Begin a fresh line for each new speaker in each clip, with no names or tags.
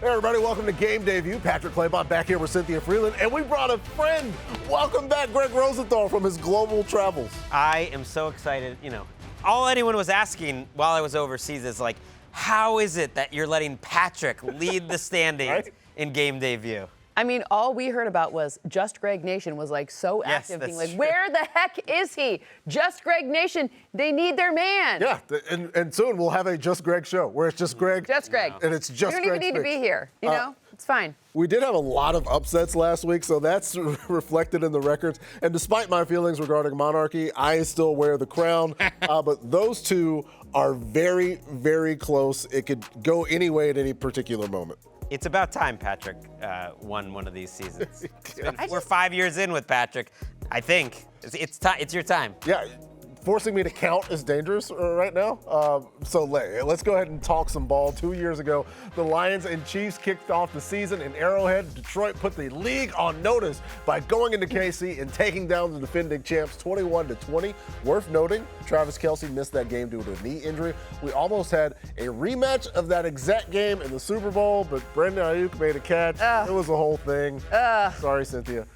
Hey everybody, welcome to Game Day View. Patrick Claybon back here with Cynthia Freeland, and we brought a friend. Welcome back, Greg Rosenthal from his global travels.
I am so excited. You know, all anyone was asking while I was overseas is like, how is it that you're letting Patrick lead the standings
Right?
in Game Day View?
I mean, all we heard about was Just Greg Nation was like so active, being like, where the heck is he? Just Greg Nation, they need their man.
Yeah, and soon we'll have a Just Greg show where it's just Greg.
Just Greg.
And it's just
You
Greg.
don't even need to be here, you know? It's fine.
We did have a lot of upsets last week, so that's reflected in the records. And despite my feelings regarding monarchy, I still wear the crown. But those two are very, very close. It could go any way at any particular moment.
It's about time Patrick won one of these seasons. We're 5 years in with Patrick. I think it's your time.
Yeah, forcing me to count is dangerous right now. So let's go ahead and talk some ball. 2 years ago, the Lions and Chiefs kicked off the season in Arrowhead. Detroit put the league on notice by going into KC and taking down the defending champs 21-20. Worth noting, Travis Kelce missed that game due to a knee injury. We almost had a rematch of that exact game in the Super Bowl, but Brandon Ayuk made a catch. It was a whole thing. Sorry, Cynthia.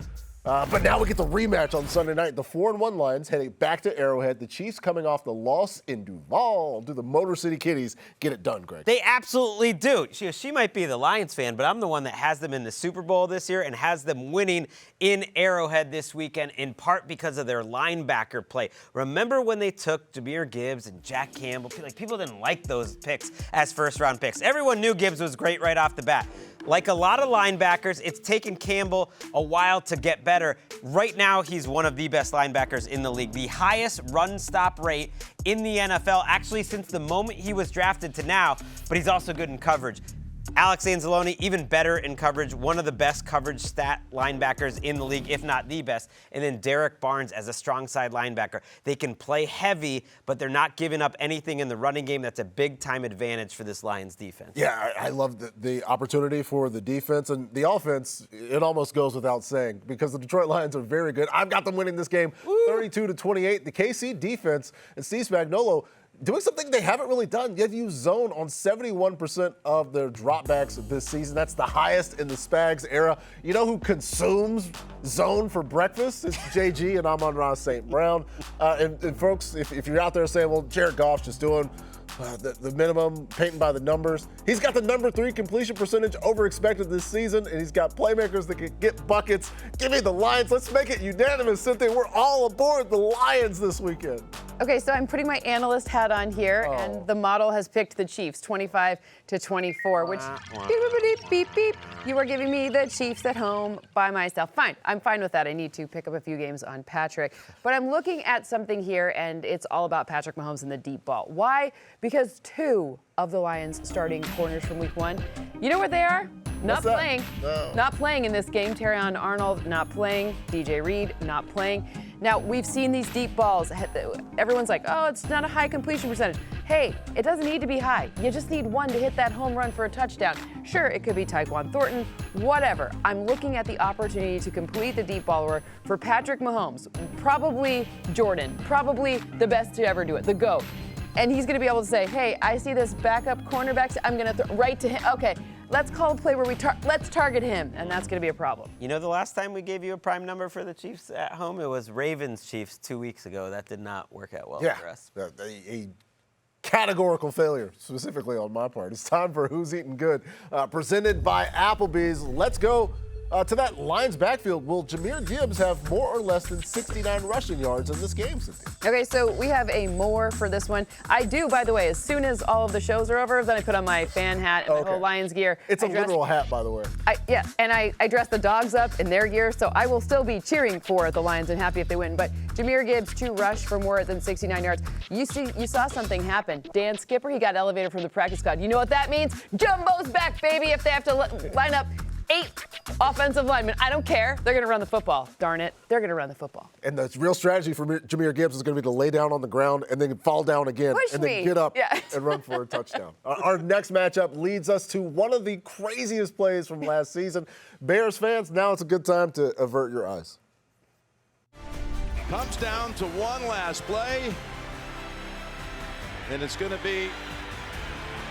But now we get the rematch on Sunday night. The 4-1 Lions heading back to Arrowhead. The Chiefs coming off the loss in Duval. Do the Motor City Kitties get it done, Greg?
They absolutely do. She might be the Lions fan, but I'm the one that has them in the Super Bowl this year and has them winning in Arrowhead this weekend, in part because of their linebacker play. Remember when they took Jahmyr Gibbs and Jack Campbell? Like, people didn't like those picks as first-round picks. Everyone knew Gibbs was great right off the bat. Like a lot of linebackers, it's taken Campbell a while to get better. Right now, he's one of the best linebackers in the league. The highest run-stop rate in the NFL, actually since the moment he was drafted to now, but he's also good in coverage. Alex Anzalone, even better in coverage, one of the best coverage stat linebackers in the league, if not the best. And then Derek Barnes as a strong side linebacker. They can play heavy, but they're not giving up anything in the running game. That's a big-time advantage for this Lions defense.
Yeah, I love the opportunity for the defense. And the offense, it almost goes without saying, because the Detroit Lions are very good. I've got them winning this game 32-28. The KC defense and Steve Spagnuolo doing something they haven't really done. They've used zone on 71% of their dropbacks this season. That's the highest in the Spags era. You know who consumes zone for breakfast? It's JG and Amon-Ra St. Brown. And folks, if you're out there saying, well, Jared Goff's just doing the minimum, painting by the numbers. He's got the number 3 completion percentage over expected this season, and he's got playmakers that can get buckets. Give me the Lions. Let's make it unanimous, Cynthia. We're all aboard the Lions this weekend.
Okay, so I'm putting my analyst hat on here, and the model has picked the Chiefs, 25-24, which, beep, beep, beep, you are giving me the Chiefs at home by myself. Fine, I'm fine with that. I need to pick up a few games on Patrick. But I'm looking at something here, and it's all about Patrick Mahomes and the deep ball. Why? Because 2 of the Lions starting corners from week 1, you know what they are? Not playing.
No.
Not playing in this game. Terrion Arnold not playing. DJ Reed not playing. Now, we've seen these deep balls. Everyone's like, oh, it's not a high completion percentage. Hey, it doesn't need to be high. You just need one to hit that home run for a touchdown. Sure, it could be Tyquan Thornton, whatever. I'm looking at the opportunity to complete the deep ball for Patrick Mahomes. Probably Jordan. Probably the best to ever do it, the GOAT. And he's going to be able to say, hey, I see this backup cornerback. I'm going to throw right to him. Okay, let's call a play where let's target him, and that's going to be a problem.
You know, the last time we gave you a prime number for the Chiefs at home, it was Ravens-Chiefs 2 weeks ago. That did not work out well for us.
A categorical failure, specifically on my part. It's time for Who's Eating Good, presented by Applebee's. Let's go to that Lions backfield. Will Jahmyr Gibbs have more or less than 69 rushing yards in this game, Cynthia?
Okay, so we have a more for this one. I do, by the way, as soon as all of the shows are over, then I put on my fan hat and my whole Lions gear.
It's a literal hat, by the way.
And I dress the dogs up in their gear, so I will still be cheering for the Lions and happy if they win. But Jahmyr Gibbs, 2 rush for more than 69 yards. You saw something happen. Dan Skipper, he got elevated from the practice squad. You know what that means? Jumbo's back, baby, if they have to line up 8 offensive linemen. I don't care. They're going to run the football. Darn it. They're going to run the football.
And the real strategy for Jahmyr Gibbs is going to be to lay down on the ground and then fall down again then get up and run for a touchdown. Our next matchup leads us to one of the craziest plays from last season. Bears fans, now it's a good time to avert your eyes.
Comes down to one last play, and it's going to be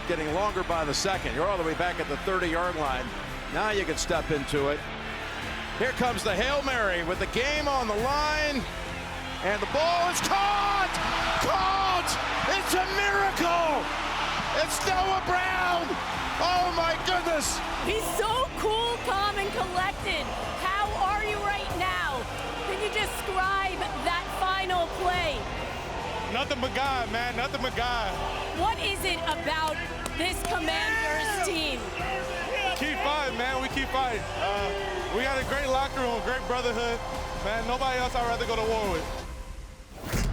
getting longer by the second. You're all the way back at the 30-yard line. Now you can step into it. Here comes the Hail Mary with the game on the line. And the ball is caught! Caught! It's a miracle! It's Noah Brown! Oh my goodness!
He's so cool, calm, and collected. How are you right now? Can you describe that final play?
Nothing but God, man. Nothing but God.
What is it about this Commanders team?
Keep fighting, man. We keep fighting. We got a great locker room, great brotherhood. Man, nobody else I'd rather go to war with.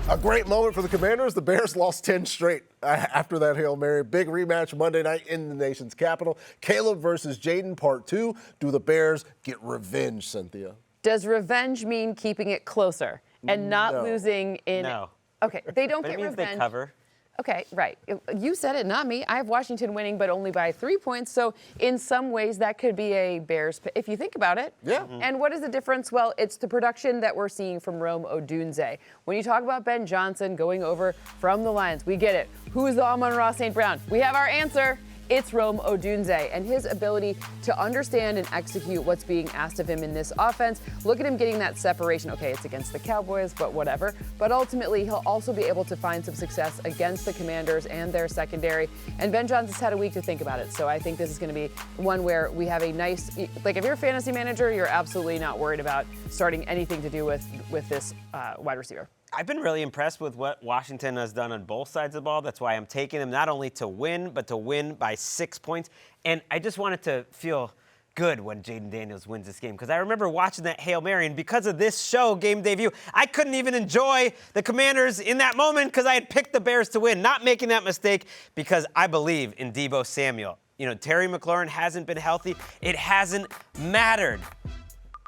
A great moment for the Commanders. The Bears lost 10 straight after that Hail Mary. Big rematch Monday night in the nation's capital. Caleb versus Jaden, part 2. Do the Bears get revenge, Cynthia?
Does revenge mean keeping it closer and not losing in?
No.
Okay, they don't
But
get
it means
revenge.
they cover.
Okay, right. You said it, not me. I have Washington winning, but only by 3 points. So in some ways, that could be a Bears, if you think about it.
Yeah.
And what is the difference? Well, it's the production that we're seeing from Rome Odunze. When you talk about Ben Johnson going over from the Lions, we get it. Who is the Amon-Ra St. Brown? We have our answer. It's Rome Odunze and his ability to understand and execute what's being asked of him in this offense. Look at him getting that separation. Okay, it's against the Cowboys, but whatever. But ultimately, he'll also be able to find some success against the Commanders and their secondary. And Ben Johnson's had a week to think about it. So I think this is going to be one where we have a nice, like if you're a fantasy manager, you're absolutely not worried about starting anything to do with this wide receiver.
I've been really impressed with what Washington has done on both sides of the ball. That's why I'm taking them not only to win, but to win by 6 points. And I just wanted to feel good when Jaden Daniels wins this game because I remember watching that Hail Mary, and because of this show, Game Day View, I couldn't even enjoy the Commanders in that moment because I had picked the Bears to win, not making that mistake because I believe in Deebo Samuel. You know, Terry McLaurin hasn't been healthy. It hasn't mattered.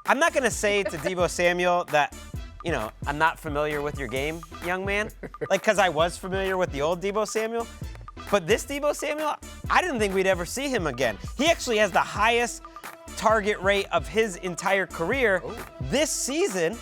I'm not going to say to Deebo Samuel that, you know, I'm not familiar with your game, young man, like because I was familiar with the old Deebo Samuel. But this Deebo Samuel, I didn't think we'd ever see him again. He actually has the highest target rate of his entire career this season,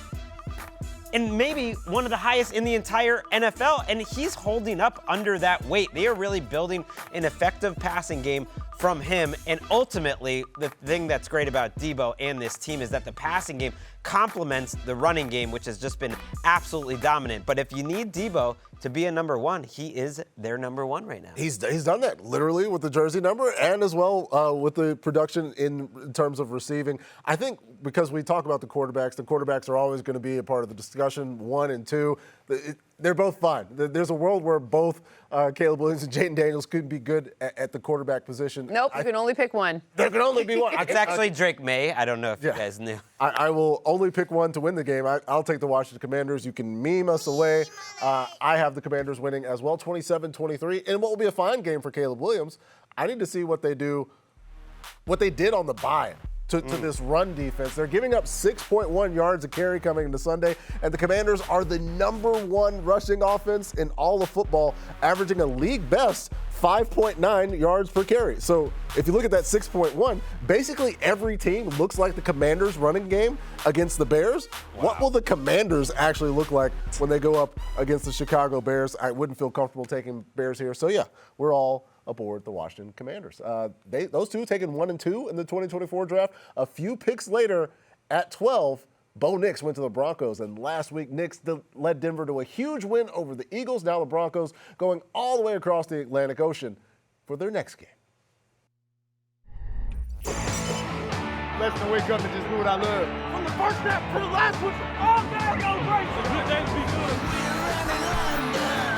and maybe one of the highest in the entire NFL, and he's holding up under that weight. They are really building an effective passing game from him, and ultimately, the thing that's great about Deebo and this team is that the passing game complements the running game, which has just been absolutely dominant. But if you need Deebo to be a number one, he is their number one right now.
He's done that literally with the jersey number and as well with the production in terms of receiving. I think because we talk about the quarterbacks are always going to be a part of the discussion, 1 and 2. They're both fine. There's a world where both Caleb Williams and Jaden Daniels could be good at the quarterback position.
Nope, you can only pick one.
There can only be one.
It's actually Drake May. I don't know if you guys knew.
I will only pick one to win the game. I'll take the Washington Commanders. You can meme us away. I have the Commanders winning as well, 27-23. And what will be a fine game for Caleb Williams, I need to see what they did on the bye to this run defense. They're giving up 6.1 yards a carry coming into Sunday, and the Commanders are the number 1 rushing offense in all of football, averaging a league best 5.9 yards per carry. So if you look at that 6.1, basically every team looks like the Commanders' running game against the Bears. Wow. What will the Commanders actually look like when they go up against the Chicago Bears? I wouldn't feel comfortable taking Bears here. So yeah, we're all aboard the Washington Commanders. Those two taken 1 and 2 in the 2024 draft. A few picks later at 12, Bo Nix went to the Broncos, and last week Nix led Denver to a huge win over the Eagles. Now the Broncos going all the way across the Atlantic Ocean for their next game.
Let's wake up and just do what I love. From the first snap to the last one, all down, go great. So good day to be good.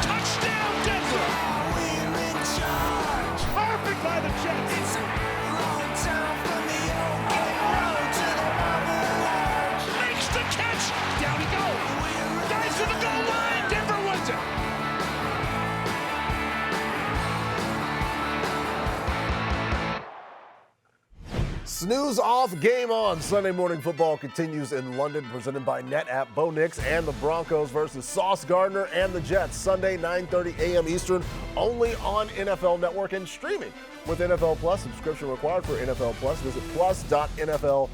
Touchdown, Denver. Perfect by the Jets. It's a long time from the old road to the Bible. Makes the catch. Down he goes. Dives to the goal line. Denver wins it.
Snooze off, game on. Sunday morning football continues in London, presented by NetApp. Bo Nix and the Broncos versus Sauce Gardner and the Jets. Sunday, 9:30 a.m. Eastern, only on NFL Network and streaming with NFL Plus. Subscription required for NFL Plus. Visit plus.nfl.com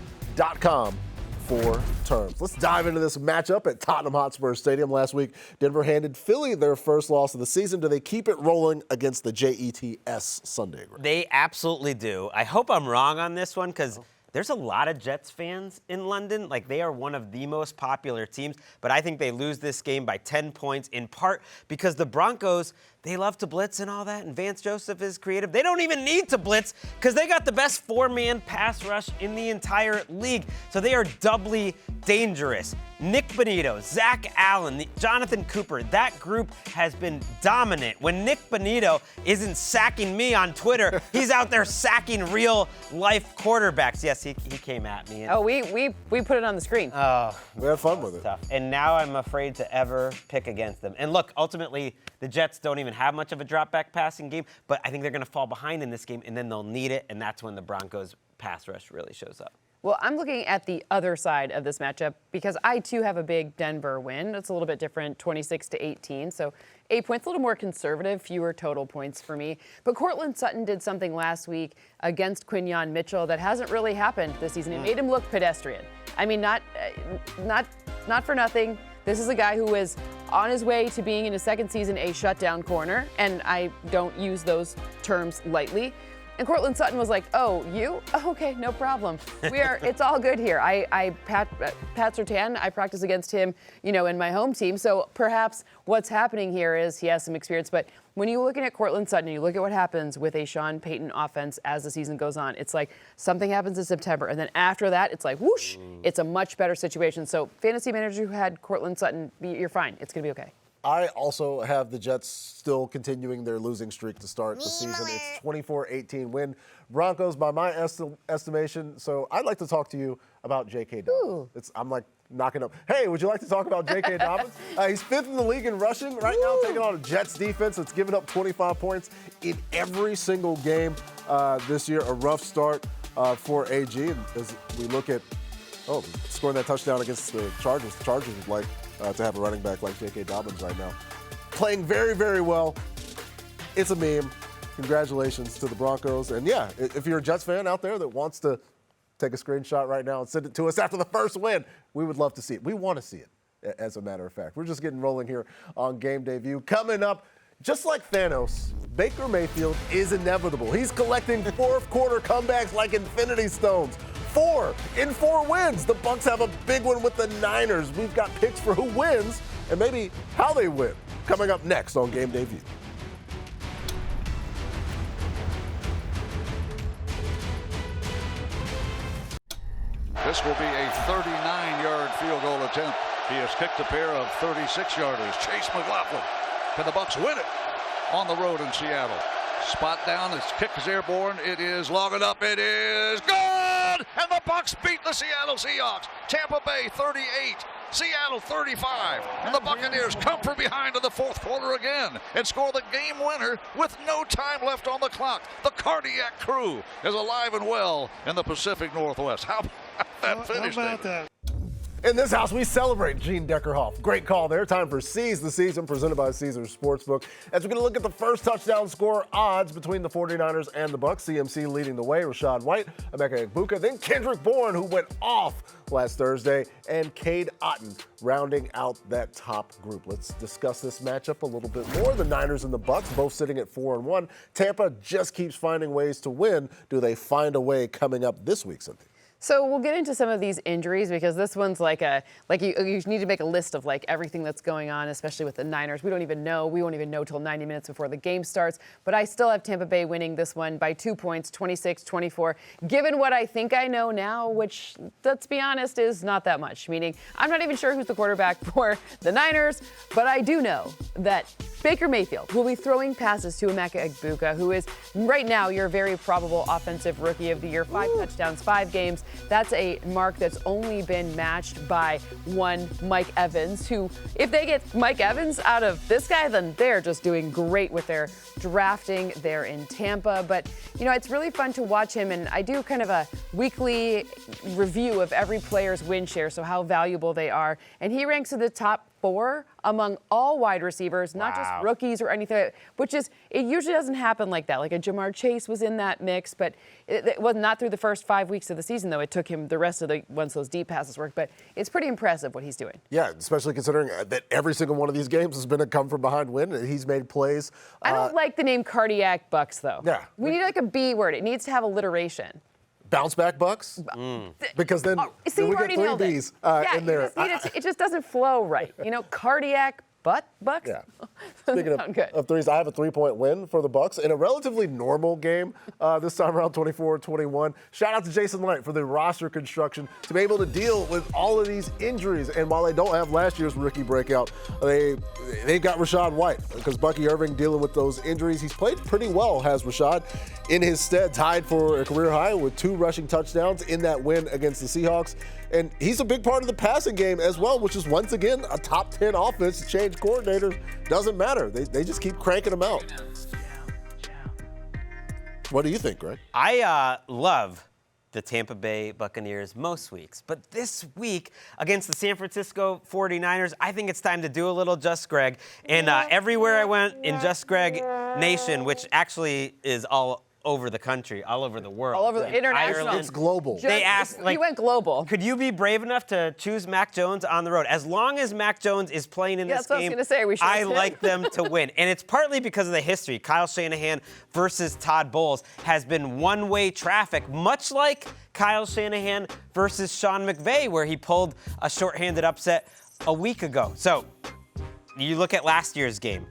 4 terms. Let's dive into this matchup at Tottenham Hotspur Stadium. Last week, Denver handed Philly their first loss of the season. Do they keep it rolling against the Jets Sunday?
They absolutely do. I hope I'm wrong on this one because there's a lot of Jets fans in London. Like, they are one of the most popular teams, but I think they lose this game by 10 points, in part because the Broncos, they love to blitz and all that, and Vance Joseph is creative. They don't even need to blitz because they got the best 4-man pass rush in the entire league, so they are doubly dangerous. Nick Bonito, Zach Allen, Jonathan Cooper, that group has been dominant. When Nick Bonito isn't sacking me on Twitter, he's out there sacking real-life quarterbacks. Yes, he came at me.
Oh, we put it on the screen.
Oh,
we had fun with it.
Tough. And now I'm afraid to ever pick against them. And look, ultimately, the Jets don't even have much of a drop-back passing game, but I think they're going to fall behind in this game, and then they'll need it, and that's when the Broncos' pass rush really shows up.
Well, I'm looking at the other side of this matchup because I, too, have a big Denver win. It's a little bit different, 26-18, so 8 points, a little more conservative, fewer total points for me. But Courtland Sutton did something last week against Quinyon Mitchell that hasn't really happened this season. It made him look pedestrian. I mean, not for nothing. This is a guy who is on his way to being in his second season a shutdown corner, and I don't use those terms lightly. And Courtland Sutton was like, "Oh, you? Oh, okay, no problem. It's all good here." Pat Surtain, I practice against him, in my home team. So perhaps what's happening here is he has some experience. But when you're looking at Courtland Sutton and you look at what happens with a Sean Payton offense as the season goes on, it's like something happens in September. And then after that, it's like, whoosh, it's a much better situation. So fantasy manager who had Courtland Sutton, you're fine. It's going to be okay.
I also have the Jets still continuing their losing streak to start the season. It's 24-18 win. Broncos by my estimation. So I'd like to talk to you about J.K. Dobbins. I'm like knocking up. Hey, would you like to talk about J.K. Dobbins? He's 5th in the league in rushing right now, taking on a Jets defense that's given up 25 points in every single game this year. A rough start for AG. And as we look at, scoring that touchdown against the Chargers would like to have a running back like J.K. Dobbins right now. Playing very, very well. It's a meme. Congratulations to the Broncos. And yeah, if you're a Jets fan out there that wants to take a screenshot right now and send it to us after the first win, we would love to see it. We want to see it, as a matter of fact. We're just getting rolling here on Game Day View. Coming up, just like Thanos, Baker Mayfield is inevitable. He's collecting fourth quarter comebacks like Infinity Stones. 4 in 4 wins. The Bucs have a big one with the Niners. We've got picks for who wins and maybe how they win. Coming up next on Game Day View.
This will be a 39-yard field goal attempt. He has kicked a pair of 36-yarders. Chase McLaughlin. Can the Bucs win it on the road in Seattle? Spot down. His kick is airborne. It is long enough. It is good! And the Bucs beat the Seattle Seahawks. Tampa Bay 38, Seattle 35. And the Buccaneers come from behind in the fourth quarter again and score the game winner with no time left on the clock. The cardiac crew is alive and well in the Pacific Northwest. How about that finish?
How about that?
In this house, we celebrate Gene Deckerhoff. Great call there. Time for Seize the Season, presented by Caesars Sportsbook. As we're going to look at the first touchdown score odds between the 49ers and the Bucs. CMC leading the way, Rashad White, Emeka Egbuka, then Kendrick Bourne, who went off last Thursday, and Cade Otton rounding out that top group. Let's discuss this matchup a little bit more. The Niners and the Bucs both sitting at 4-1. Tampa just keeps finding ways to win. Do they find a way coming up this week, Cynthia?
So we'll get into some of these injuries because this one's you need to make a list of everything that's going on, especially with the Niners. We won't even know till 90 minutes before the game starts. But I still have Tampa Bay winning this one by 2 points, 26-24. Given what I think I know now, which, let's be honest, is not that much. Meaning, I'm not even sure who's the quarterback for the Niners, but I do know that Baker Mayfield will be throwing passes to Emeka Egbuka, who is right now your very probable offensive rookie of the year. 5 touchdowns, 5 games. That's a mark that's only been matched by one Mike Evans, who, if they get Mike Evans out of this guy, then they're just doing great with their drafting there in Tampa. But, it's really fun to watch him, and I do kind of a weekly review of every player's win share, so how valuable they are. And he ranks in the top 4 among all wide receivers, not just rookies or anything, which is, it usually doesn't happen like that. Like a Jamar Chase was in that mix, but it was not through the first 5 weeks of the season, though. It took him the rest of the, once those deep passes worked, but it's pretty impressive what he's doing.
Yeah, especially considering that every single one of these games has been a come from behind win. He's made plays.
I don't like the name Cardiac Bucks, though.
Yeah.
We need like a B word. It needs to have alliteration.
Bounce back Bucks? Because then,
See,
then we
you already
get 3
nailed it.
B's
Yeah,
in there.
you just need it just doesn't flow right. You know, Cardiac Bucks?
Yeah. Speaking
good.
of threes, I have a 3-point win for the Bucks in a relatively normal game this time around, 24-21. Shout out to Jason Light for the roster construction to be able to deal with all of these injuries. And while they don't have last year's rookie breakout, they've got Rashad White because Bucky Irving dealing with those injuries. He's played pretty well, has Rashad. In his stead, tied for a career high with 2 rushing touchdowns in that win against the Seahawks. And he's a big part of the passing game as well, which is once again a top 10 offense. Change coordinators, doesn't matter. They just keep cranking them out. What do you think, Greg?
I love the Tampa Bay Buccaneers most weeks. But this week against the San Francisco 49ers, I think it's time to do a little Just Greg. And everywhere I went in Just Greg Nation, which actually is all over the country, all over the world.
All over the international.
Ireland.
It's global.
They asked,
he went global.
could you be brave enough to choose Mac Jones on the road? As long as Mac Jones is playing in this
that's what
game,
I was gonna say, we should
I
have
like them to win. And it's partly because of the history. Kyle Shanahan versus Todd Bowles has been one-way traffic, much like Kyle Shanahan versus Sean McVay, where he pulled a shorthanded upset a week ago. So you look at last year's game,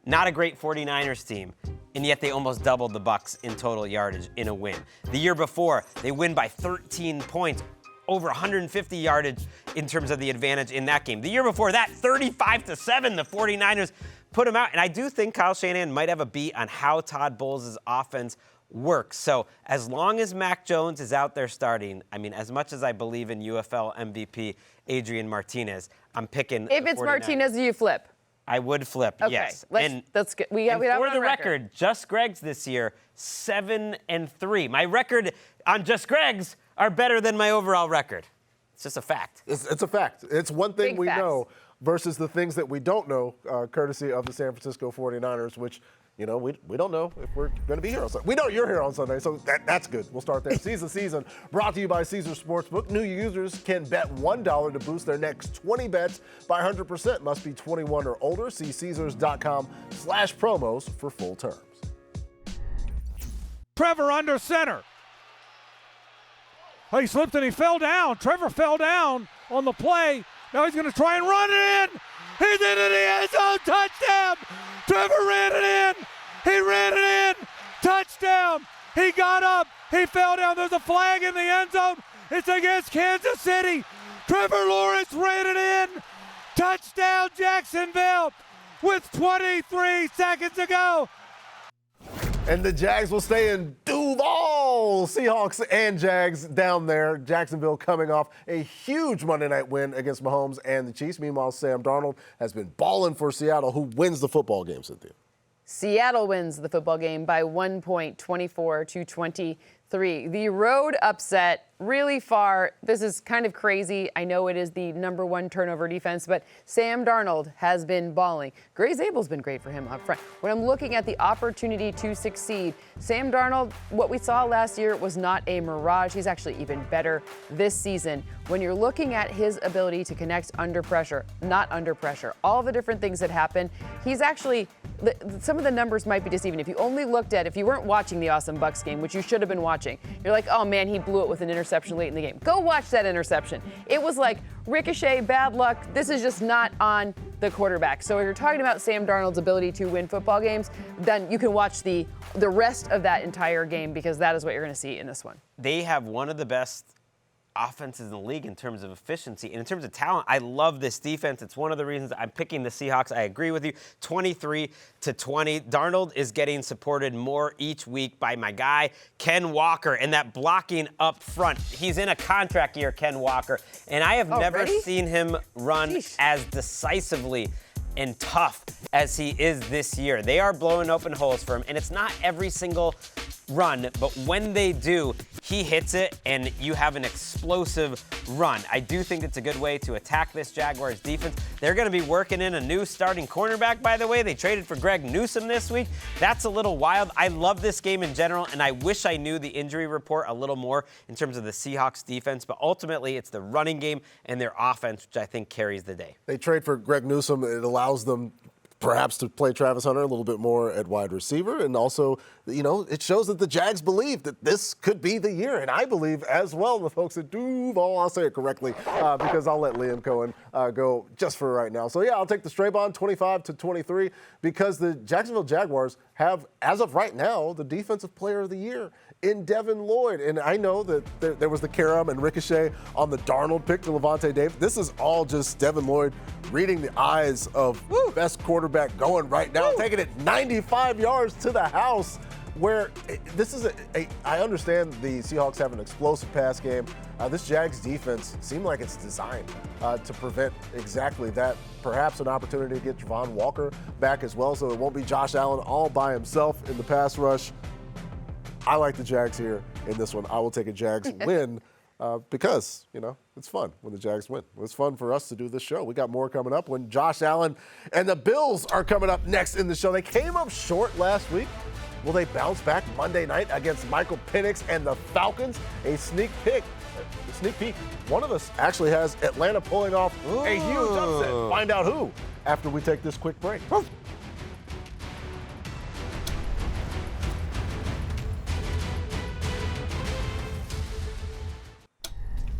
not a great 49ers team, and yet they almost doubled the Bucs in total yardage in a win. The year before, they win by 13 points, over 150 yardage in terms of the advantage in that game. The year before that, 35-7, the 49ers put them out. And I do think Kyle Shanahan might have a beat on how Todd Bowles' offense works. So as long as Mac Jones is out there starting, I mean, as much as I believe in UFL MVP Adrian Martinez, I'm picking
If
the
it's
49ers.
Martinez, you flip.
I would flip,
Okay,
yes.
let's get. We have
for
it on
the record, Just Greg's this year 7-3. My record on Just Greg's are better than my overall record. It's just a fact.
It's a fact. It's one thing
Big
we
facts.
know versus the things that we don't know, courtesy of the San Francisco 49ers, which, you know, we don't know if we're going to be here on Sunday. We know you're here on Sunday, so that's good. We'll start there. Season brought to you by Caesars Sportsbook. New users can bet $1 to boost their next 20 bets by 100%. Must be 21 or older. See Caesars.com/promos for full terms.
Trevor under center. Oh, he slipped and he fell down. Trevor fell down on the play. Now he's going to try and run it in. He's into the end zone. Touchdown. Trevor ran it in. He ran it in. Touchdown. He got up. He fell down. There's a flag in the end zone. It's against Kansas City. Trevor Lawrence ran it in. Touchdown, Jacksonville, with 23 seconds to go.
And the Jags will stay in Duval. Seahawks and Jags down there. Jacksonville coming off a huge Monday night win against Mahomes and the Chiefs. Meanwhile, Sam Darnold has been balling for Seattle, who wins the football game, Cynthia.
Seattle wins the football game by 1 point, 24-23. The road upset really far. This is kind of crazy. I know it is the #1 turnover defense, but Sam Darnold has been balling. Gray Zabel's been great for him up front. When I'm looking at the opportunity to succeed, Sam Darnold, what we saw last year was not a mirage. He's actually even better this season. When you're looking at his ability to connect under pressure, not under pressure, all the different things that happen, he's actually, some of the numbers might be deceiving. If you only looked at, if you weren't watching the awesome Bucs game, which you should have been watching, you're like, oh man, he blew it with an interception late in the game. Go watch that interception. It was like ricochet, bad luck. This is just not on the quarterback. So if you're talking about Sam Darnold's ability to win football games, then you can watch the rest of that entire game, because that is what you're going to see in this one.
They have one of the best offenses in the league in terms of efficiency. And in terms of talent, I love this defense. It's one of the reasons I'm picking the Seahawks. I agree with you. 23-20. Darnold is getting supported more each week by my guy, Ken Walker, and that blocking up front. He's in a contract year, Ken Walker, and I have never seen him run as decisively and tough as he is this year. They are blowing open holes for him, and it's not every single run, but when they do, he hits it and you have an explosive run. I do think it's a good way to attack this Jaguars defense. They're going to be working in a new starting cornerback, by the way. They traded for Greg Newsome this week. That's a little wild. I love this game in general, and I wish I knew the injury report a little more in terms of the Seahawks defense, but ultimately it's the running game and their offense, which I think carries the day.
They trade for Greg Newsome. It allows them perhaps to play Travis Hunter a little bit more at wide receiver. And also, it shows that the Jags believe that this could be the year. And I believe as well, the folks at Duval, I'll say it correctly, because I'll let Liam Cohen go just for right now. So, yeah, I'll take the Straybon 25-23 because the Jacksonville Jaguars have, as of right now, the Defensive Player of the Year in Devin Lloyd. And I know that there was the Karam and Ricochet on the Darnold pick to Levante Davis. This is all just Devin Lloyd reading the eyes of best quarterback going right now, taking it 95 yards to the house, where this is I understand the Seahawks have an explosive pass game. This Jags defense seemed like it's designed to prevent exactly that. Perhaps an opportunity to get Javon Walker back as well, so it won't be Josh Allen all by himself in the pass rush. I like the Jags here in this one. I will take a Jags win because, it's fun when the Jags win. It's fun for us to do this show. We got more coming up when Josh Allen and the Bills are coming up next in the show. They came up short last week. Will they bounce back Monday night against Michael Penix and the Falcons? A sneak peek. One of us actually has Atlanta pulling off a huge upset. Find out who after we take this quick break.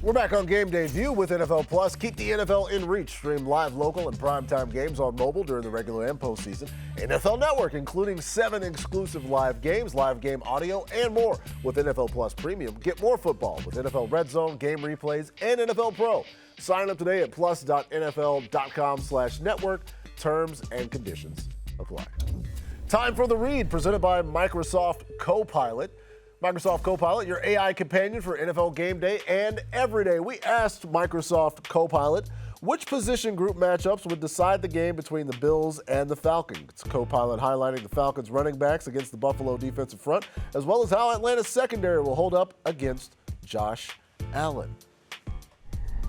We're back on Game Day View with NFL Plus. Keep the NFL in reach. Stream live, local, and primetime games on mobile during the regular and postseason. NFL Network, including 7 exclusive live games, live game audio, and more. With NFL Plus Premium, get more football with NFL RedZone, game replays, and NFL Pro. Sign up today at plus.nfl.com/network. Terms and conditions apply. Time for The Read, presented by Microsoft Copilot. Microsoft Copilot, your AI companion for NFL Game Day and every day. We asked Microsoft Copilot which position group matchups would decide the game between the Bills and the Falcons. Copilot highlighting the Falcons running backs against the Buffalo defensive front, as well as how Atlanta's secondary will hold up against Josh Allen.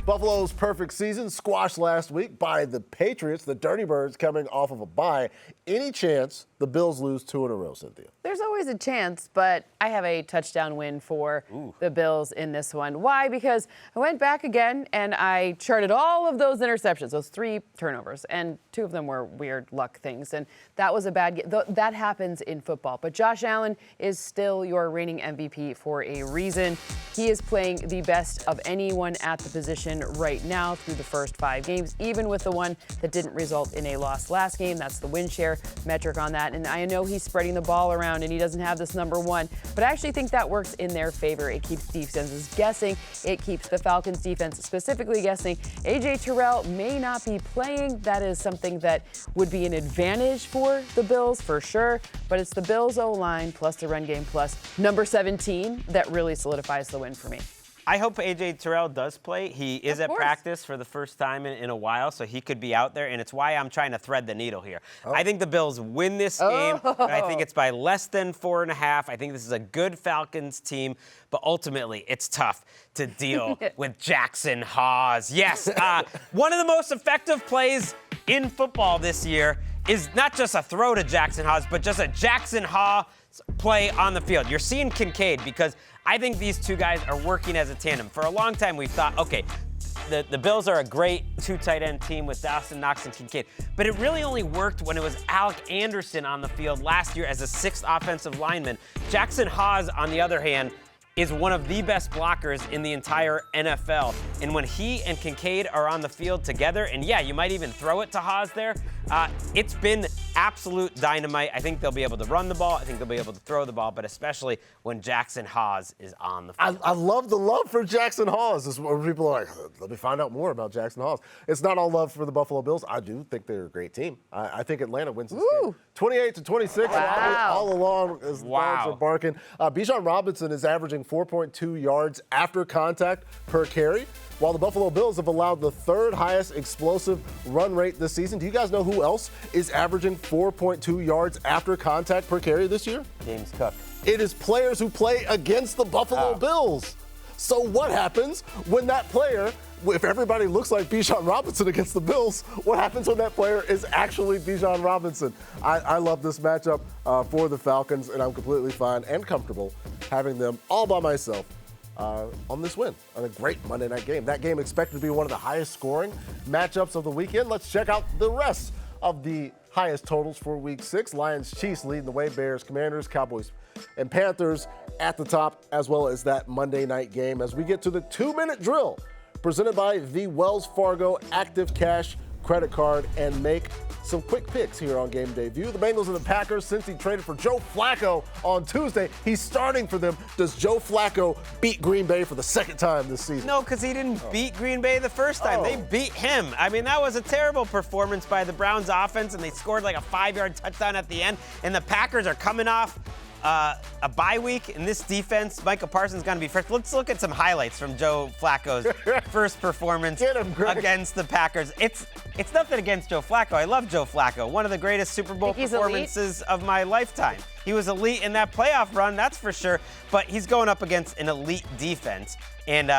Buffalo's perfect season squashed last week by the Patriots, the Dirty Birds coming off of a bye. Any chance the Bills lose 2 in a row, Cynthia?
There's always a chance, but I have a touchdown win for the Bills in this one. Why? Because I went back again and I charted all of those interceptions, those 3 turnovers, and 2 of them were weird luck things. And that was a bad game. That happens in football. But Josh Allen is still your reigning MVP for a reason. He is playing the best of anyone at the position right now through the first 5 games, even with the one that didn't result in a loss last game. That's the win share metric on that. And I know he's spreading the ball around and he doesn't have this number 1, but I actually think that works in their favor. It keeps defenses guessing. It keeps the Falcons defense specifically guessing. A.J. Terrell may not be playing. That is something that would be an advantage for the Bills for sure, but it's the Bills O-line plus the run game plus number 17 that really solidifies the win for me.
I hope A.J. Terrell does play. He is at practice for the first time in a while, so he could be out there, and it's why I'm trying to thread the needle here. I think the Bills win this game, and I think it's by less than 4.5. I think this is a good Falcons team, but ultimately it's tough to deal with Jackson Hawes. Yes, one of the most effective plays in football this year is not just a throw to Jackson Hawes, but just a Jackson Hawes play on the field. You're seeing Kincaid because I think these 2 guys are working as a tandem. For a long time, we've thought, okay, the Bills are a great 2 tight end team with Dawson Knox and Kincaid, but it really only worked when it was Alec Anderson on the field last year as a 6th offensive lineman. Jackson Hawes, on the other hand, is one of the best blockers in the entire NFL. And when he and Kincaid are on the field together, and yeah, you might even throw it to Hawes there, it's been absolute dynamite. I think they'll be able to run the ball. I think they'll be able to throw the ball, but especially when Jackson Hawes is on the field.
I love the love for Jackson Hawes. This is where people are like, let me find out more about Jackson Hawes. It's not all love for the Buffalo Bills. I do think they're a great team. I think Atlanta wins this game. 28-26, all along as the dogs are barking. Bijan Robinson is averaging 4.2 yards after contact per carry, while the Buffalo Bills have allowed the 3rd highest explosive run rate this season. Do you guys know who else is averaging 4.2 yards after contact per carry this year?
James Cook.
It is players who play against the Buffalo Bills. So what happens when that player, if everybody looks like Bijan Robinson against the Bills, what happens when that player is actually Bijan Robinson? I love this matchup for the Falcons, and I'm completely fine and comfortable having them all by myself on this win, on a great Monday night game. That game expected to be one of the highest scoring matchups of the weekend. Let's check out the rest of the highest totals for Week 6. Lions, Chiefs leading the way, Bears, Commanders, Cowboys, and Panthers at the top, as well as that Monday night game. As we get to the 2-minute drill, presented by the Wells Fargo Active Cash credit card, and make some quick picks here on Game Day View. The Bengals and the Packers, since he traded for Joe Flacco on Tuesday, he's starting for them. Does Joe Flacco beat Green Bay for the second time this season?
No, because he didn't beat Green Bay the first time. They beat him. I mean, that was a terrible performance by the Browns offense, and they scored like a 5-yard touchdown at the end. And the Packers are coming off a bye week, in this defense, Micah Parsons going to be first. Let's look at some highlights from Joe Flacco's first performance against the Packers. It's nothing against Joe Flacco. I love Joe Flacco. One of the greatest Super Bowl performances of my lifetime. He was elite in that playoff run, that's for sure. But he's going up against an elite defense, and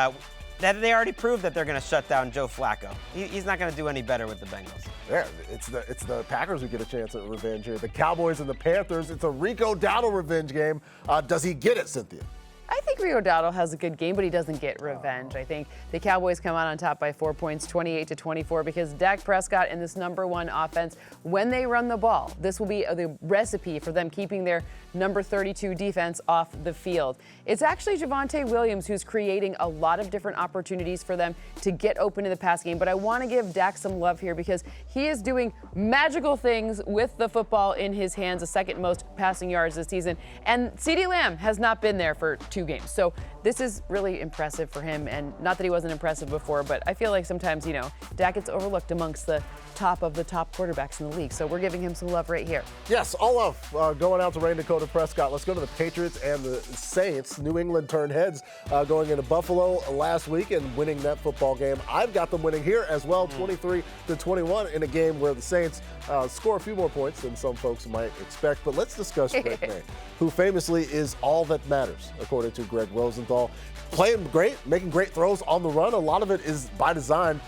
that they already proved that they're going to shut down Joe Flacco. He's not going to do any better with the Bengals.
Yeah, it's the Packers who get a chance at revenge here. The Cowboys and the Panthers, it's a Rico Dowdle revenge game. Does he get it, Cynthia?
I think Rico Dowdle has a good game, but he doesn't get revenge. I think the Cowboys come out on top by 4 points, 28-24, because Dak Prescott and this #1 offense, when they run the ball, this will be the recipe for them keeping their number 32 defense off the field. It's actually Javonte Williams who's creating a lot of different opportunities for them to get open in the pass game, but I want to give Dak some love here because he is doing magical things with the football in his hands, the second most passing yards this season, and CeeDee Lamb has not been there for 2 games. So this is really impressive for him, and not that he wasn't impressive before, but I feel like sometimes, Dak gets overlooked amongst the top of the top quarterbacks in the league. So we're giving him some love right here.
Yes, all love going out to Ray Dakota Prescott. Let's go to the Patriots and the Saints. New England turned heads going into Buffalo last week and winning that football game. I've got them winning here as well, 23-21 in a game where the Saints score a few more points than some folks might expect. But let's discuss Drake May, who famously is all that matters, according to Greg Rosenthal. Playing great, making great throws on the run. A lot of it is by design.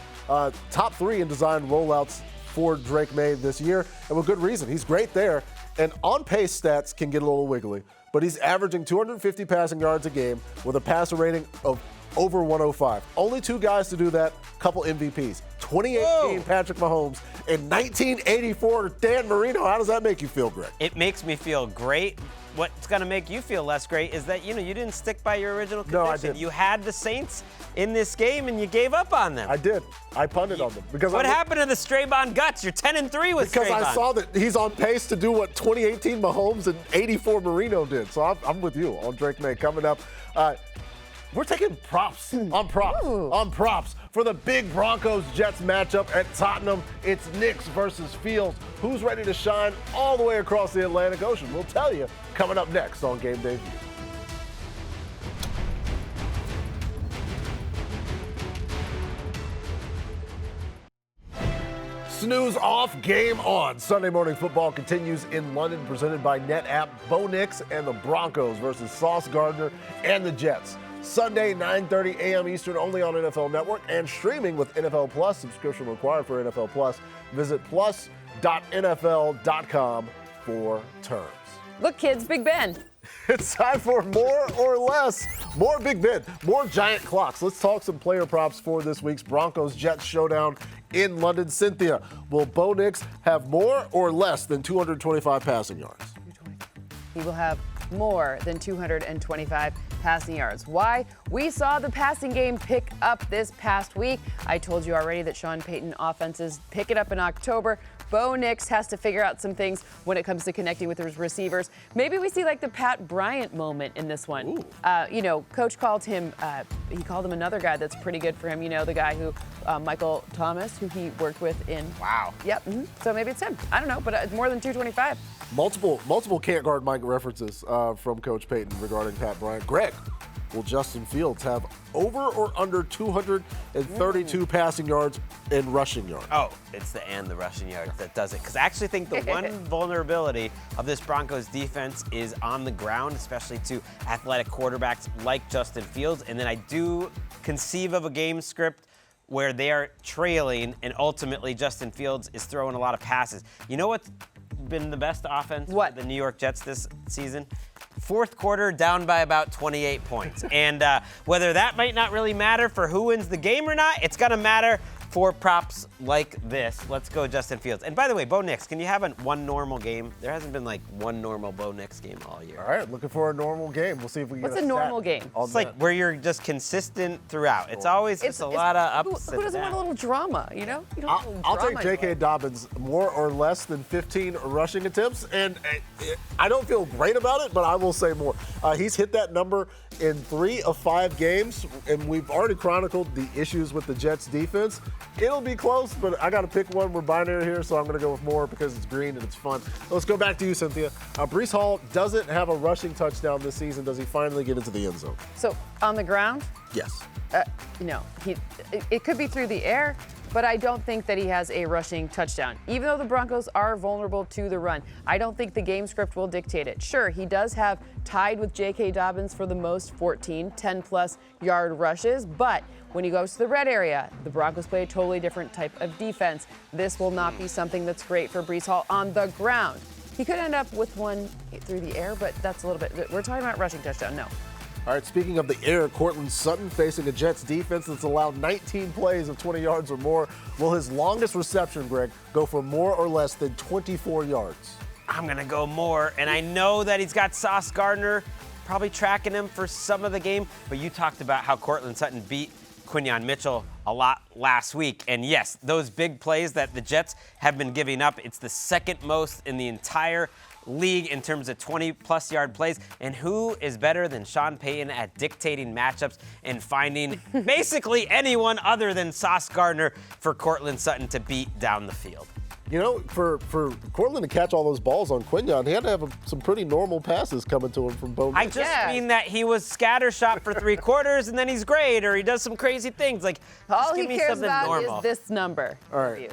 Top 3 in design rollouts for Drake May this year, and with good reason. He's great there, and on-pace stats can get a little wiggly, but he's averaging 250 passing yards a game with a passer rating of over 105. Only 2 guys to do that, couple MVPs. 2018 Patrick Mahomes and 1984 Dan Marino. How does that make you feel, Greg?
It makes me feel great. What's going to make you feel less great is that, you didn't stick by your original conviction.
No, I didn't.
You had the Saints in this game, and you gave up on them.
I did. I punted on them. Because
what happened to the Straybon guts? You're 10-3 with
Because
Straybon.
I saw that he's on pace to do what 2018 Mahomes and 84 Marino did. So I'm with you on Drake May. Coming up, we're taking props on props for the big Broncos-Jets matchup at Tottenham. It's Knicks versus Fields. Who's ready to shine all the way across the Atlantic Ocean? We'll tell you coming up next on Game Day View. Snooze off, game on. Sunday morning football continues in London, presented by NetApp. Bo Nix and the Broncos versus Sauce Gardner and the Jets. Sunday, 9:30 a.m. Eastern, only on NFL Network and streaming with NFL Plus. Subscription required for NFL Plus. Visit plus.nfl.com for terms.
Look, kids, Big Ben.
It's time for more or less. More Big Ben, more giant clocks. Let's talk some player props for this week's Broncos-Jets showdown in London. Cynthia, will Bo Nix have more or less than 225 passing yards?
He will have more than 225 passing yards. Why? We saw the passing game pick up this past week. I told you already that Sean Payton offenses pick it up in October. Bo Nix has to figure out some things when it comes to connecting with his receivers. Maybe we see like the Pat Bryant moment in this one. Coach called him, he called him another guy that's pretty good for him. The guy who, Michael Thomas, who he worked with in.
Wow.
Yep. Mm-hmm. So maybe it's him. I don't know, but it's more than 225.
Multiple can't guard Mike references from Coach Payton regarding Pat Bryant. Greg, Will Justin Fields have over or under 232 passing yards and rushing yards?
Oh, it's the rushing yards that does it. Because I actually think the one vulnerability of this Broncos defense is on the ground, especially to athletic quarterbacks like Justin Fields. And then I do conceive of a game script where they are trailing and ultimately Justin Fields is throwing a lot of passes. You know what's been the best offense for the New York Jets this season? Fourth quarter, down by about 28 points. And whether that might not really matter for who wins the game or not, it's going to matter for props like this. Let's go Justin Fields. And by the way, Bo Nix, can you have one normal game? There hasn't been like one normal Bo Nix game all year.
All right, looking for a normal game. We'll see if we can
What's a normal game?
It's like where you're just consistent throughout. It's always just a lot of ups
Who doesn't want a little drama, you know? You don't want a little
I'll
drama
take J.K. Dobbins more or less than 15 rushing attempts, and I don't feel great about it, but I will say more. He's hit that number in 3 of 5 games, and we've already chronicled the issues with the Jets defense. It'll be close, but I got to pick one. We're binary here, so I'm going to go with more because it's green and it's fun. Let's go back to you, Cynthia. Breece Hall doesn't have a rushing touchdown this season. Does he finally get into the end zone?
So on the ground?
Yes.
No. It could be through the air, but I don't think that he has a rushing touchdown. Even though the Broncos are vulnerable to the run, I don't think the game script will dictate it. Sure, he does have tied with J.K. Dobbins for the most 14, 10-plus yard rushes, but when he goes to the red area, the Broncos play a totally different type of defense. This will not be something that's great for Breece Hall on the ground. He could end up with one through the air, but that's a little bit. We're talking about rushing touchdown, no.
All right, speaking of the air, Cortland Sutton facing a Jets defense that's allowed 19 plays of 20 yards or more. Will his longest reception, Greg, go for more or less than 24 yards?
I'm going to go more, and I know that he's got Sauce Gardner probably tracking him for some of the game, but you talked about how Cortland Sutton beat Quinyon Mitchell a lot last week. And yes, those big plays that the Jets have been giving up, it's the second most in the entire league in terms of 20-plus yard plays. And who is better than Sean Payton at dictating matchups and finding basically anyone other than Sauce Gardner for Cortland Sutton to beat down the field?
You know, for Cortland to catch all those balls on Quinyon, he had to have some pretty normal passes coming to him from Bo Nix.
I just mean that he was scattershot for 3 quarters and then he's great, or he does some crazy things. Like,
all
just
he
give me
cares
something
about
normal.
is this number.
All right,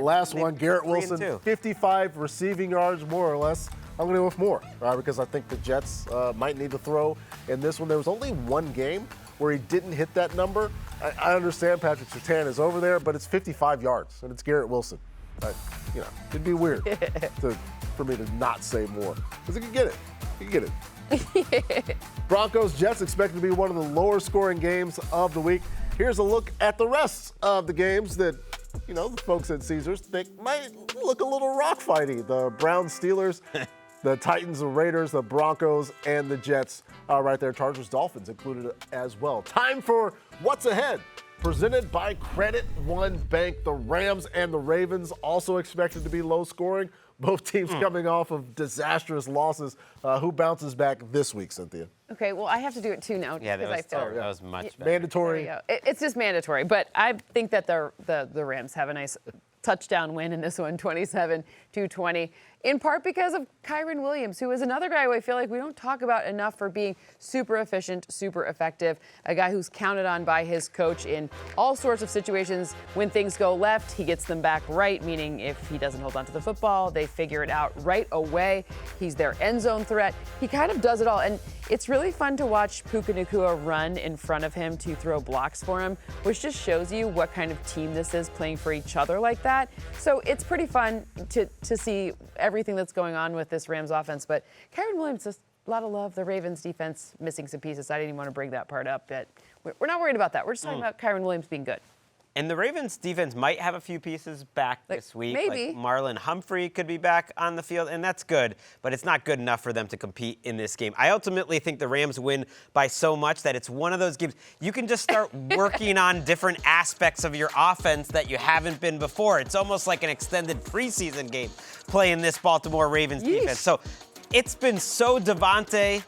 last one, Garrett Wilson, 55 receiving yards, more or less. I'm going to go with more, because I think the Jets might need to throw in this one. There was only one game where he didn't hit that number. I understand Patrick Surtain is over there, but it's 55 yards, and it's Garrett Wilson. It'd be weird for me to not say more, because he could get it. He could get it. Broncos, Jets expected to be one of the lower scoring games of the week. Here's a look at the rest of the games that, the folks at Caesars think might look a little rock fighty. The Browns, Steelers, the Titans, the Raiders, the Broncos, and the Jets right there. Chargers, Dolphins included as well. Time for What's Ahead. Presented by Credit One Bank. The Rams and the Ravens also expected to be low scoring. Both teams coming off of disastrous losses. Who bounces back this week, Cynthia?
Okay, well, I have to do it too now.
Yeah, that was much better.
Mandatory.
It's just mandatory, but I think that the Rams have a nice touchdown win in this one, 27-20, in part because of Kyren Williams, who is another guy who I feel like we don't talk about enough for being super efficient, super effective, a guy who's counted on by his coach in all sorts of situations. When things go left, he gets them back right, meaning if he doesn't hold on to the football, they figure it out right away. He's their end zone threat. He kind of does it all, and it's really fun to watch Puka Nacua run in front of him to throw blocks for him, which just shows you what kind of team this is playing for each other like that. So it's pretty fun to see everything that's going on with this Rams offense. But Kyren Williams, just a lot of love. The Ravens defense missing some pieces. I didn't even want to bring that part up, but we're not worried about that. We're just talking about Kyren Williams being good.
And the Ravens defense might have a few pieces back this week.
Maybe.
Like Marlon Humphrey could be back on the field, and that's good, but it's not good enough for them to compete in this game. I ultimately think the Rams win by so much that it's one of those games you can just start working on different aspects of your offense that you haven't been before. It's almost like an extended preseason game playing this Baltimore Ravens defense. So it's been so Devontae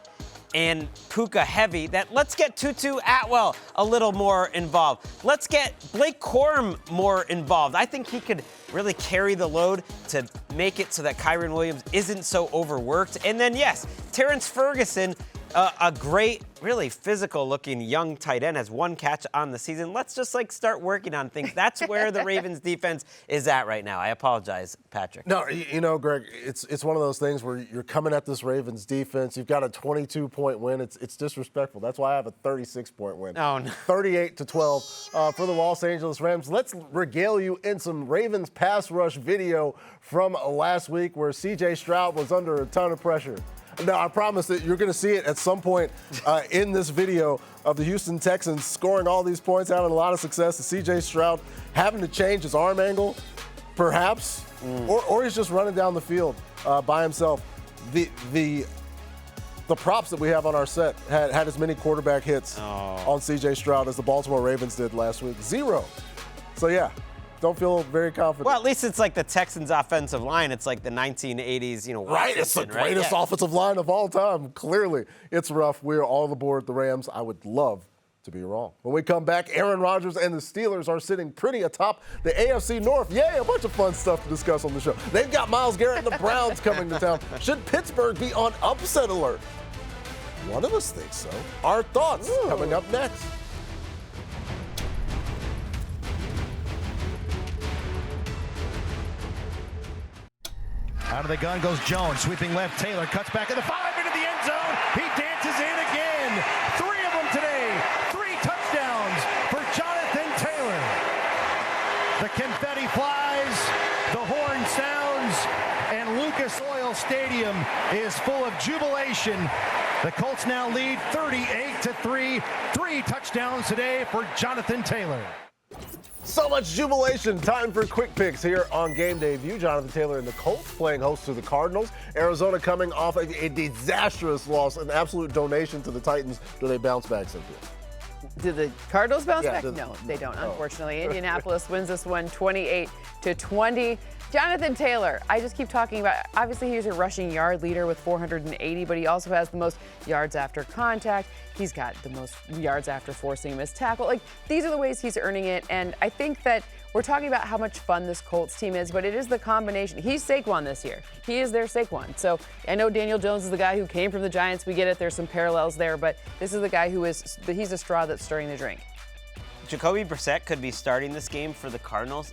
and Puka heavy that let's get Tutu Atwell a little more involved. Let's get Blake Corum more involved. I think he could really carry the load to make it so that Kyren Williams isn't so overworked. And then, yes, Terrence Ferguson A great, really physical-looking young tight end has 1 catch on the season. Let's just start working on things. That's where the Ravens defense is at right now. I apologize, Patrick.
No, Greg, it's one of those things where you're coming at this Ravens defense. You've got a 22-point win. It's disrespectful. That's why I have a 36-point win.
Oh, no.
38-12 for the Los Angeles Rams. Let's regale you in some Ravens pass rush video from last week where C.J. Stroud was under a ton of pressure. Now, I promise that you're going to see it at some point in this video of the Houston Texans scoring all these points, having a lot of success, and C.J. Stroud having to change his arm angle, perhaps, or he's just running down the field by himself. The props that we have on our set had as many quarterback hits on C.J. Stroud as the Baltimore Ravens did last week. 0. So, yeah. Don't feel very confident.
Well, at least it's like the Texans' offensive line. It's like the 1980s,
Right, it's the greatest offensive line of all time. Clearly, it's rough. We're all aboard the Rams. I would love to be wrong. When we come back, Aaron Rodgers and the Steelers are sitting pretty atop the AFC North. Yay, a bunch of fun stuff to discuss on the show. They've got Myles Garrett and the Browns coming to town. Should Pittsburgh be on upset alert? One of us thinks so. Our thoughts coming up next.
Out of the gun goes Jones, sweeping left. Taylor cuts back at the 5 into the end zone. He dances in again. 3 of them today. 3 touchdowns for Jonathan Taylor. The confetti flies, the horn sounds, and Lucas Oil Stadium is full of jubilation. The Colts now lead 38-3. 3 touchdowns today for Jonathan Taylor.
So much jubilation. Time for quick picks here on Game Day View. Jonathan Taylor and the Colts playing host to the Cardinals. Arizona coming off a disastrous loss, an absolute donation to the Titans. Do they bounce back, Cynthia?
Do the Cardinals bounce back?
Yeah,
No, they don't, unfortunately. Indianapolis wins this one 28-20. Jonathan Taylor, I just keep talking about, obviously he's a rushing yard leader with 480, but he also has the most yards after contact. He's got the most yards after forcing a missed tackle. Like, these are the ways he's earning it, and I think that we're talking about how much fun this Colts team is, but it is the combination. He's Saquon this year. He is their Saquon. So I know Daniel Jones is the guy who came from the Giants. We get it. There's some parallels there, but this is the guy he's a straw that's stirring the drink.
Jacoby Brissett could be starting this game for the Cardinals.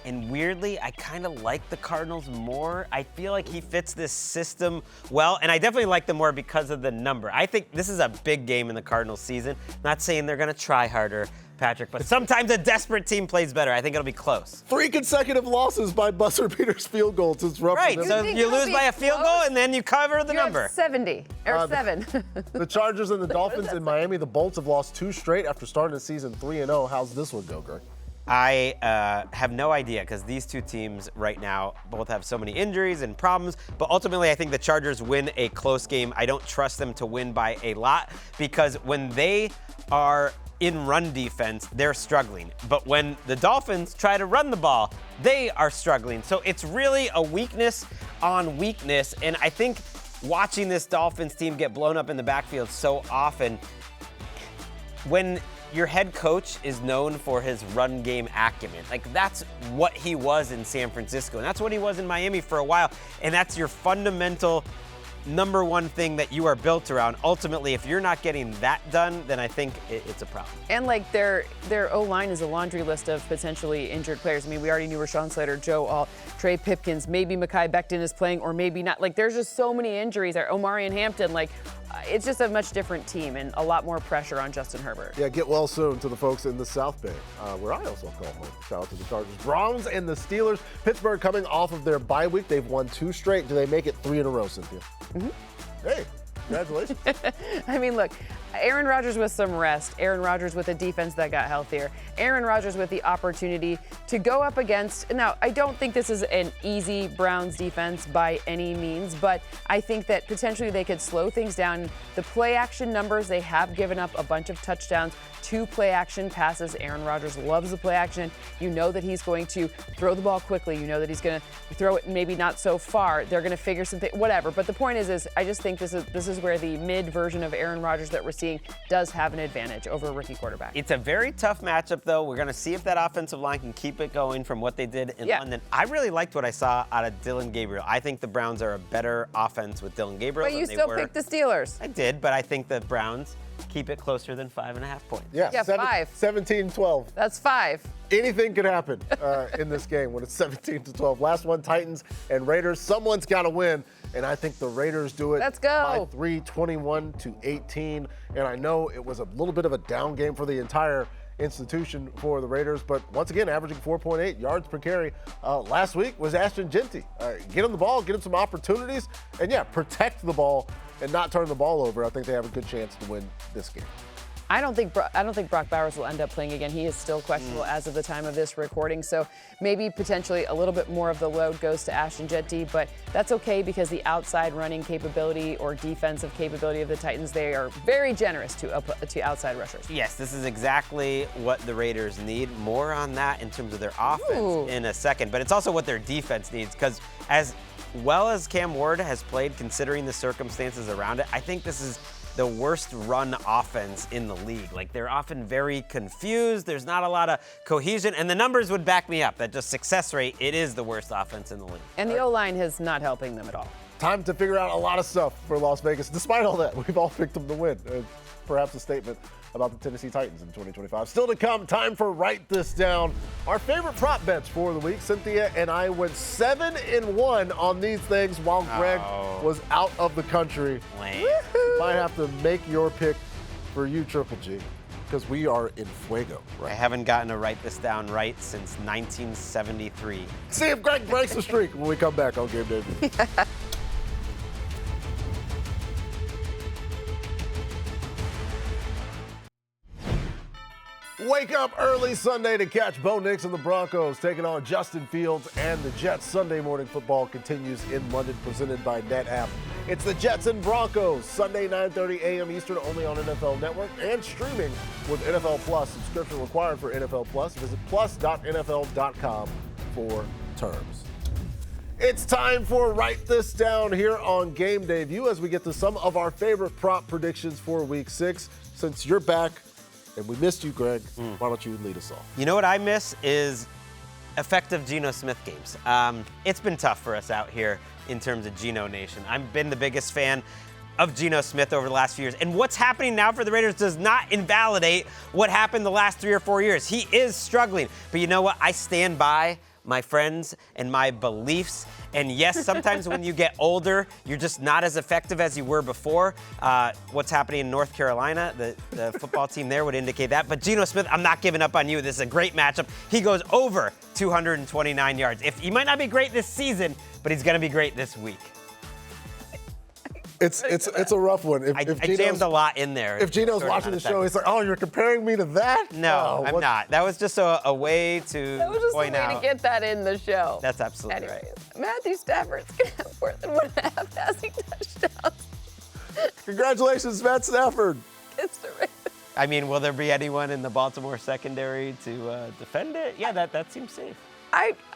And weirdly, I kind of like the Cardinals more. I feel like he fits this system well, and I definitely like them more because of the number. I think this is a big game in the Cardinals season. Not saying they're going to try harder, Patrick, but sometimes a desperate team plays better. I think it'll be close.
3 consecutive losses by Buster Peters field goals. It's rough.
Right, so you lose by a field goal, and then you cover the number.
Have 70, or 7.
The Chargers and the Dolphins in Miami. The Bolts have lost 2 straight after starting the season 3-0. How's this one go, Greg?
I have no idea because these two teams right now both have so many injuries and problems, but ultimately I think the Chargers win a close game. I don't trust them to win by a lot because when they are in run defense, they're struggling. But when the Dolphins try to run the ball, they are struggling. So it's really a weakness on weakness, and I think watching this Dolphins team get blown up in the backfield so often, when your head coach is known for his run game acumen. Like, that's what he was in San Francisco, and that's what he was in Miami for a while, and that's your fundamental number one thing that you are built around. Ultimately, if you're not getting that done, then I think it's a problem.
And like their O-line is a laundry list of potentially injured players. I mean, we already knew Rashawn Slater, Joe Alt, Trey Pipkins, maybe Mekhi Becton is playing or maybe not. Like, there's just so many injuries there. Omarion Hampton, like, it's just a much different team and a lot more pressure on Justin Herbert.
Yeah, get well soon to the folks in the South Bay, where I also call home. Shout out to the Chargers. Browns and the Steelers. Pittsburgh coming off of their bye week. They've won 2 straight. Do they make it 3 in a row, Cynthia? Mm-hmm. Hey, congratulations.
I mean, look, Aaron Rodgers with some rest. Aaron Rodgers with a defense that got healthier. Aaron Rodgers with the opportunity to go up against, now, I don't think this is an easy Browns defense by any means, but I think that potentially they could slow things down. The play action numbers, they have given up a bunch of touchdowns, 2 play action passes. Aaron Rodgers loves the play action. You know that he's going to throw the ball quickly. You know that he's going to throw it maybe not so far. They're going to figure something, whatever. But the point is I just think this is is where the mid version of Aaron Rodgers that we're seeing does have an advantage over a rookie quarterback.
It's a very tough matchup, though. We're going to see if that offensive line can keep it going from what they did in London. I really liked what I saw out of Dylan Gabriel. I think the Browns are a better offense with Dylan Gabriel
But you still picked the Steelers.
I did, but I think the Browns keep it closer than 5.5 points.
Yeah, 5.
17-12.
That's 5.
Anything could happen in this game when it's 17-12. Last one, Titans and Raiders. Someone's got to win, and I think the Raiders do it.
Let's go.
By 3, 21-18. And I know it was a little bit of a down game for the entire institution for the Raiders, but once again, averaging 4.8 yards per carry. Last week was Ashton Genty. Get him the ball, get him some opportunities, and protect the ball and not turn the ball over. I think they have a good chance to win this game.
I don't think Brock Bowers will end up playing again. He is still questionable as of the time of this recording. So maybe potentially a little bit more of the load goes to Ashton Genty, but that's okay because the outside running capability or defensive capability of the Titans, they are very generous to outside rushers.
Yes, this is exactly what the Raiders need. More on that in terms of their offense in a second, but it's also what their defense needs, because as well as Cam Ward has played, considering the circumstances around it, I think this is the worst run offense in the league. Like, they're often very confused. There's not a lot of cohesion, and the numbers would back me up that just success rate, it is the worst offense in the league.
And the O-line is not helping them at all.
Time to figure out a lot of stuff for Las Vegas. Despite all that, we've all picked them to win. Perhaps a statement about the Tennessee Titans in 2025. Still to come, time for Write This Down. Our favorite prop bets for the week. Cynthia and I went 7-1 on these things while Greg was out of the country. Might have to make your pick for you, Triple G, because we are in fuego.
I haven't gotten to Write This Down right since 1973.
See if Greg breaks the streak when we come back on Game Day. Wake up early Sunday to catch Bo Nix and the Broncos taking on Justin Fields and the Jets. Sunday morning football continues in London, presented by NetApp. It's the Jets and Broncos, Sunday 9:30 a.m. Eastern, only on NFL Network and streaming with NFL Plus. Subscription required for NFL Plus. Visit plus.nfl.com for terms. It's time for Write This Down here on Game Day View as we get to some of our favorite prop predictions for Week 6. Since you're back, and we missed you, Greg, why don't you lead us off?
You know what I miss is effective Geno Smith games. It's been tough for us out here in terms of Geno Nation. I've been the biggest fan of Geno Smith over the last few years. And what's happening now for the Raiders does not invalidate what happened the last 3 or 4 years. He is struggling. But you know what? I stand by my friends and my beliefs. And yes, sometimes when you get older, you're just not as effective as you were before. What's happening in North Carolina, the football team there would indicate that. But Geno Smith, I'm not giving up on you. This is a great matchup. He goes over 229 yards. He might not be great this season, but he's going to be great this week.
It's a rough one.
I jammed a lot in there.
If Geno's watching the show, he's like, "Oh, you're comparing me to that?"
No, I'm not. That was just a way to
That was just
point
a way
out.
to get that in the show.
That's absolutely
Anyways,
right.
Matthew Stafford's going to have more than 1.5 passing touchdowns.
Congratulations, Matt Stafford.
It's terrific.
I mean, will there be anyone in the Baltimore secondary to defend it? Yeah, that seems safe.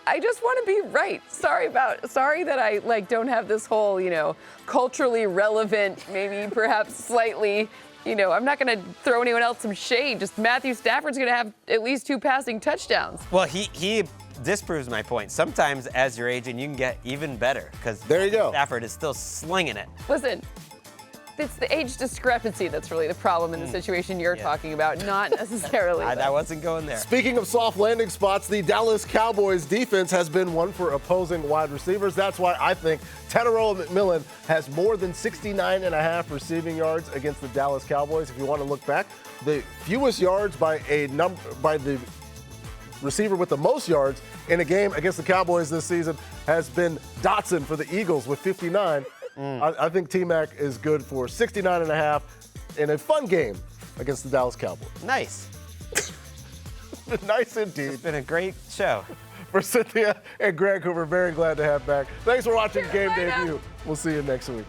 I just want to be right. Sorry that I don't have this whole, culturally relevant, maybe perhaps slightly, I'm not going to throw anyone else some shade. Just Matthew Stafford's going to have at least 2 passing touchdowns.
Well, he disproves my point. Sometimes as you're aging, you can get even better because
there you go.
Stafford is still slinging it.
Listen, it's the age discrepancy that's really the problem in the situation you're talking about, not necessarily.
I wasn't going there.
Speaking of soft landing spots, the Dallas Cowboys defense has been one for opposing wide receivers. That's why I think Teteroa McMillan has more than 69.5 receiving yards against the Dallas Cowboys. If you want to look back, the fewest yards by the receiver with the most yards in a game against the Cowboys this season has been Dotson for the Eagles with 59. I think T-Mac is good for 69.5 in a fun game against the Dallas Cowboys.
Nice.
Nice indeed.
It's been a great show.
For Cynthia and Greg, who we're very glad to have back. Thanks for watching Game Day View. We'll see you next week.